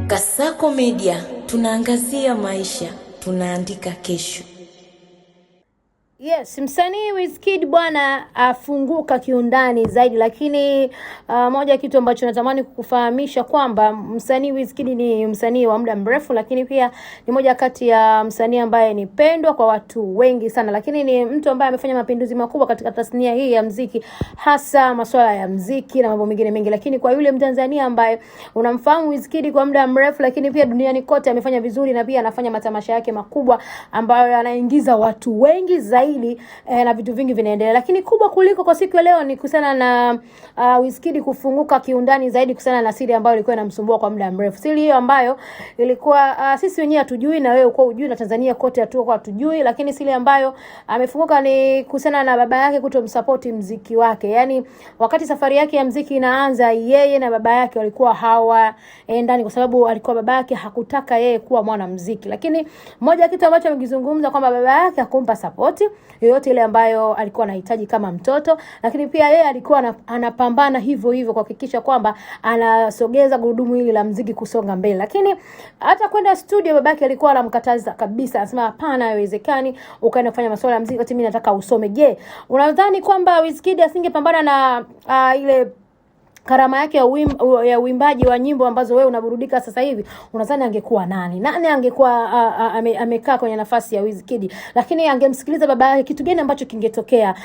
Kasako Media, tunaangazia maisha, tunaandika kesho. Yes, msanii Wizkid bwana afunguka kiundani zaidi, lakini moja kitu ambacho natamani kukufahamisha kwamba msanii Wizkid ni msanii wa muda mrefu, lakini pia ni moja kati ya msanii ambaye ni pendwa kwa watu wengi sana, lakini ni mtu ambaye amefanya mapinduzi makubwa katika tasnia hii ya muziki, hasa masuala ya muziki na mambo mengine mengi. Lakini kwa yule Mtanzania ambaye unamfahamu Wizkid kwa muda mrefu, lakini pia duniani kote amefanya vizuri na pia anafanya matamasha yake makubwa ambayo yanaingiza watu wengi zaidi na vitu vingi vinaendelea, lakini kubwa kuliko kwa siku ya leo ni kusana na Wizkid kufunguka kiundani zaidi kusana na siri ambayo ilikuwa inamsumbua kwa muda mrefu. Siri hiyo ambayo ilikuwa sisi wenyewe hatujui na wewe uko hujui na Tanzania kote hatuko hatujui, lakini siri ambayo amefunguka ni kusana na baba yake kutomsupport muziki wake. Yaani wakati safari yake ya muziki inaanza, yeye na baba yake walikuwa hawaendani kwa sababu alikuwa baba yake hakutaka yeye kuwa mwanamuziki. Lakini moja kitu ambacho amekizungumza kwamba baba yake hakumpa support yoyote ile ambayo alikuwa anahitaji kama mtoto, lakini pia yeye alikuwa anapambana hivyo kuhakikisha kwamba anasogeza gurudumu hili la muziki kusonga mbele. Lakini hata kwenda studio babake alikuwa anamkataza kabisa, anasema hapana, haiwezekani ukaenda kufanya masuala ya muziki wakati mimi nataka usome. Je, unadhani kwamba Wizkid asingepambana na ile karama yake ya uimbaji wa nyimbo ambazo wewe unaburudika sasa hivi, unadhani angekuwa nani angekuwa amekaa kwenye nafasi ya Wizkid? Lakini angemsikiliza baba yake, kitu gani ambacho kingetokea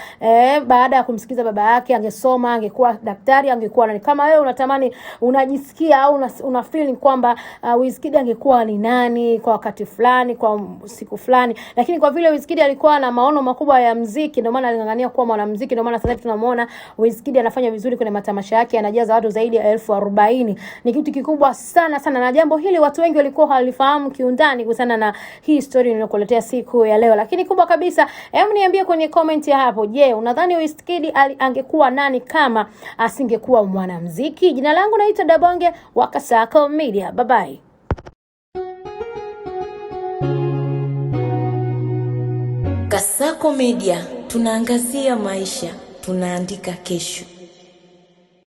baada ya kumsikiliza baba yake? Angesoma, angekuwa daktari, angekuwa nani? Kama wewe unatamani, unajisikia au una feeling kwamba Wizkid angekuwa ni nani kwa wakati fulani, kwa siku fulani, lakini kwa vile Wizkid alikuwa na maono makubwa ya muziki, ndio maana alingangania kuwa mwanamuziki, ndio maana sasa tunamuona Wizkid anafanya vizuri kwenye matamasha yake, anajaza watu zaidi ya 40,000. Ni kitu kikubwa sana, na jambo hili watu wengi walikuwa hawalifahamu kiundani kuhusiana na hii story niliyokuletea siku ya leo. Lakini kubwa kabisa, hebu niambie kwenye comment ya hapo, je, unadhani Wizkid angekuwa nani kama asingekuwa mwanamuziki? Jina langu naitwa Dabonge wa Kasako Media. Bye bye. Kasako Media, tunaangazia maisha, tunaandika kesho.